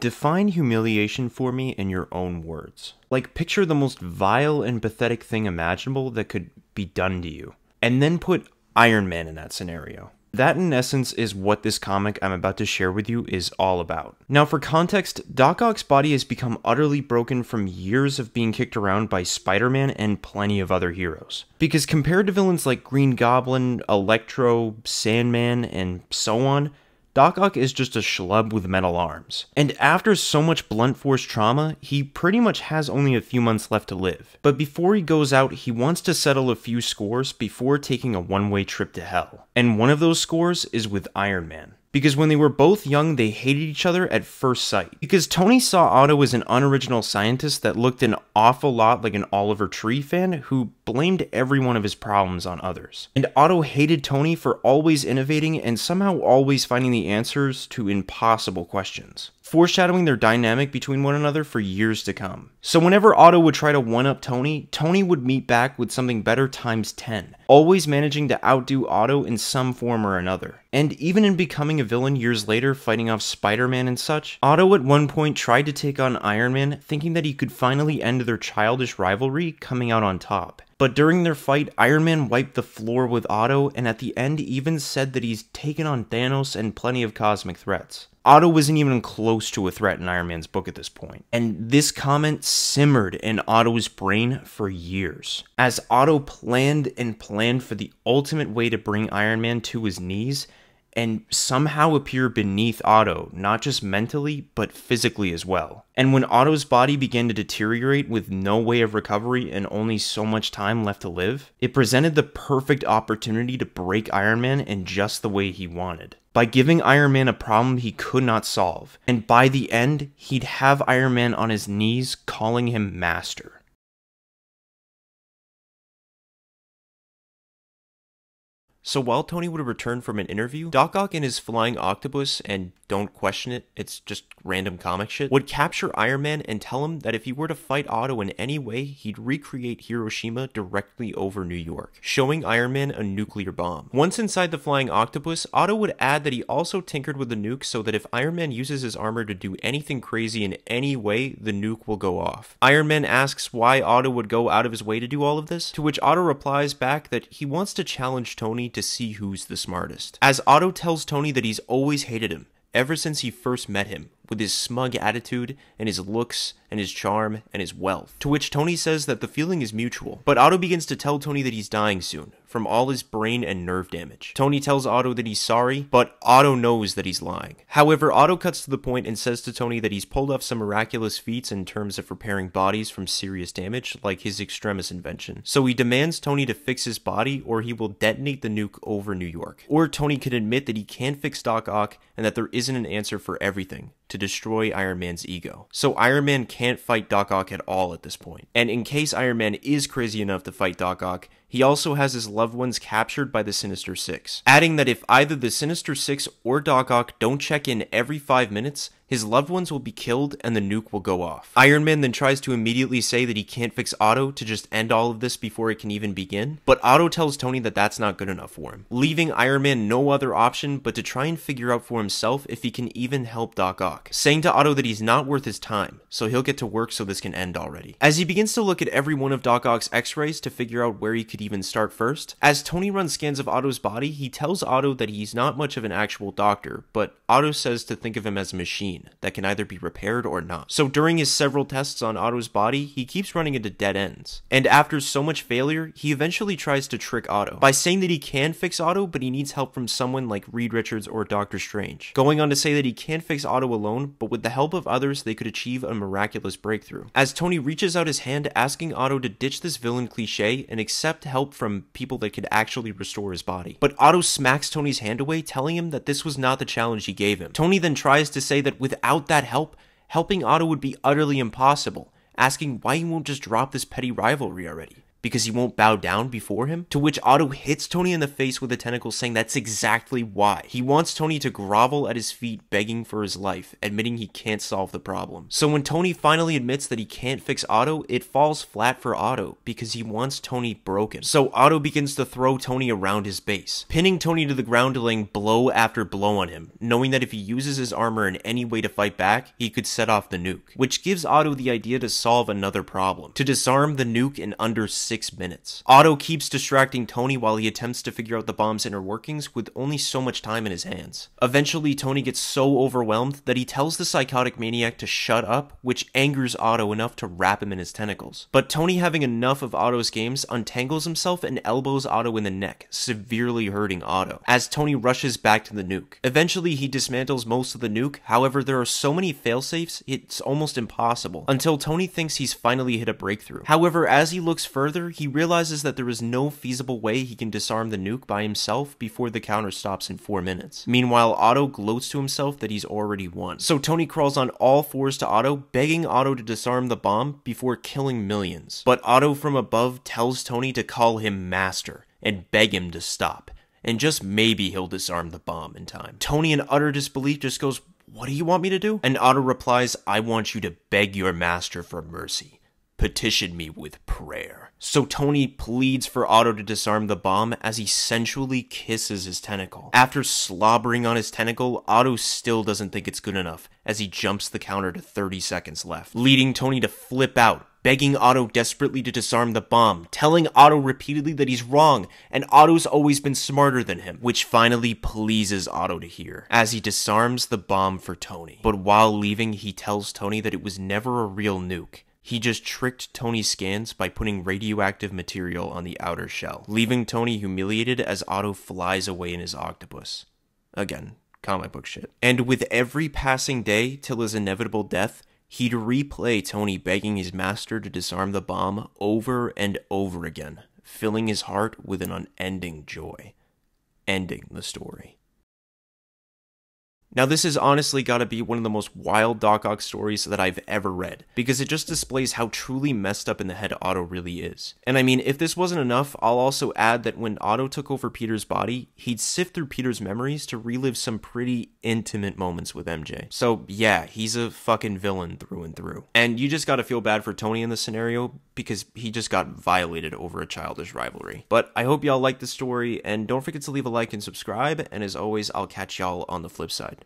Define humiliation for me in your own words. Like, picture the most vile and pathetic thing imaginable that could be done to you, and then put Iron Man in that scenario. That, in essence, is what this comic I'm about to share with you is all about. Now, for context, Doc Ock's body has become utterly broken from years of being kicked around by Spider-Man and plenty of other heroes. Because compared to villains like Green Goblin, Electro, Sandman, and so on, Doc Ock is just a schlub with metal arms. And after so much blunt force trauma, he pretty much has only a few months left to live. But before he goes out, he wants to settle a few scores before taking a one-way trip to hell. And one of those scores is with Iron Man. Because when they were both young, they hated each other at first sight. Because Tony saw Otto as an unoriginal scientist that looked an awful lot like an Oliver Tree fan who blamed every one of his problems on others. And Otto hated Tony for always innovating and somehow always finding the answers to impossible questions, foreshadowing their dynamic between one another for years to come. So whenever Otto would try to one-up Tony, Tony would meet back with something better times 10, always managing to outdo Otto in some form or another. And even in becoming a villain years later, fighting off Spider-Man and such, Otto at one point tried to take on Iron Man, thinking that he could finally end their childish rivalry, coming out on top. But during their fight, Iron Man wiped the floor with Otto, and at the end even said that he's taken on Thanos and plenty of cosmic threats. Otto wasn't even close to a threat in Iron Man's book at this point. And this comment simmered in Otto's brain for years, as Otto planned and planned for the ultimate way to bring Iron Man to his knees, and somehow appear beneath Otto, not just mentally, but physically as well. And when Otto's body began to deteriorate with no way of recovery and only so much time left to live, it presented the perfect opportunity to break Iron Man in just the way he wanted, by giving Iron Man a problem he could not solve. And by the end, he'd have Iron Man on his knees calling him master. So while Tony would return from an interview, Doc Ock and his flying octopus, and don't question it, it's just random comic shit, would capture Iron Man and tell him that if he were to fight Otto in any way, he'd recreate Hiroshima directly over New York, showing Iron Man a nuclear bomb. Once inside the flying octopus, Otto would add that he also tinkered with the nuke so that if Iron Man uses his armor to do anything crazy in any way, the nuke will go off. Iron Man asks why Otto would go out of his way to do all of this, to which Otto replies back that he wants to challenge Tony to see who's the smartest. As Otto tells Tony that he's always hated him, ever since he first met him, with his smug attitude, and his looks, and his charm, and his wealth. To which Tony says that the feeling is mutual, but Otto begins to tell Tony that he's dying soon, from all his brain and nerve damage. Tony tells Otto that he's sorry, but Otto knows that he's lying. However, Otto cuts to the point and says to Tony that he's pulled off some miraculous feats in terms of repairing bodies from serious damage, like his extremis invention. So he demands Tony to fix his body, or he will detonate the nuke over New York. Or Tony can admit that he can't fix Doc Ock, and that there isn't an answer for everything, to destroy Iron Man's ego. So Iron Man can't fight Doc Ock at all at this point. And in case Iron Man is crazy enough to fight Doc Ock, he also has his loved ones captured by the Sinister Six, adding that if either the Sinister Six or Doc Ock don't check in every 5 minutes, his loved ones will be killed and the nuke will go off. Iron Man then tries to immediately say that he can't fix Otto to just end all of this before it can even begin, but Otto tells Tony that that's not good enough for him, leaving Iron Man no other option but to try and figure out for himself if he can even help Doc Ock, saying to Otto that he's not worth his time, so he'll get to work so this can end already. As he begins to look at every one of Doc Ock's x-rays to figure out where he could even start first, as Tony runs scans of Otto's body, he tells Otto that he's not much of an actual doctor, but Otto says to think of him as a machine that can either be repaired or not. So during his several tests on Otto's body, he keeps running into dead ends. And after so much failure, he eventually tries to trick Otto by saying that he can fix Otto, but he needs help from someone like Reed Richards or Doctor Strange, going on to say that he can't fix Otto alone, but with the help of others, they could achieve a miraculous breakthrough. As Tony reaches out his hand asking Otto to ditch this villain cliche and accept help from people that could actually restore his body. But Otto smacks Tony's hand away, telling him that this was not the challenge he gave him. Tony then tries to say that without that help, helping Otto would be utterly impossible, asking why he won't just drop this petty rivalry already. because he won't bow down before him? To which Otto hits Tony in the face with a tentacle, saying that's exactly why. He wants Tony to grovel at his feet, begging for his life, admitting he can't solve the problem. So when Tony finally admits that he can't fix Otto, it falls flat for Otto, because he wants Tony broken. So Otto begins to throw Tony around his base, pinning Tony to the ground, laying blow after blow on him, knowing that if he uses his armor in any way to fight back, he could set off the nuke. Which gives Otto the idea to solve another problem, to disarm the nuke in under 6 minutes. Otto keeps distracting Tony while he attempts to figure out the bomb's inner workings with only so much time in his hands. Eventually, Tony gets so overwhelmed that he tells the psychotic maniac to shut up, which angers Otto enough to wrap him in his tentacles. But Tony, having enough of Otto's games, untangles himself and elbows Otto in the neck, severely hurting Otto, as Tony rushes back to the nuke. Eventually, he dismantles most of the nuke, however there are so many failsafes, it's almost impossible, until Tony thinks he's finally hit a breakthrough. However, as he looks further, he realizes that there is no feasible way he can disarm the nuke by himself before the counter stops in 4 minutes. Meanwhile, Otto gloats to himself that he's already won. So Tony crawls on all fours to Otto, begging Otto to disarm the bomb before killing millions. But Otto from above tells Tony to call him master and beg him to stop, and just maybe he'll disarm the bomb in time. Tony, in utter disbelief, just goes, "What do you want me to do?" And Otto replies, "I want you to beg your master for mercy. Petition me with prayer." So Tony pleads for Otto to disarm the bomb as he sensually kisses his tentacle. After slobbering on his tentacle, Otto still doesn't think it's good enough as he jumps the counter to 30 seconds left, leading Tony to flip out, begging Otto desperately to disarm the bomb, telling Otto repeatedly that he's wrong, and Otto's always been smarter than him, which finally pleases Otto to hear, as he disarms the bomb for Tony. But while leaving, he tells Tony that it was never a real nuke. He just tricked Tony's scans by putting radioactive material on the outer shell, leaving Tony humiliated as Otto flies away in his octopus. Again, comic book shit. And with every passing day till his inevitable death, he'd replay Tony begging his master to disarm the bomb over and over again, filling his heart with an unending joy, ending the story. Now this has honestly got to be one of the most wild Doc Ock stories that I've ever read, because it just displays how truly messed up in the head Otto really is. And I mean, if this wasn't enough, I'll also add that when Otto took over Peter's body, he'd sift through Peter's memories to relive some pretty intimate moments with MJ. So yeah, he's a fucking villain through and through. And you just gotta feel bad for Tony in this scenario, because he just got violated over a childish rivalry. But I hope y'all liked the story, and don't forget to leave a like and subscribe, and as always, I'll catch y'all on the flip side.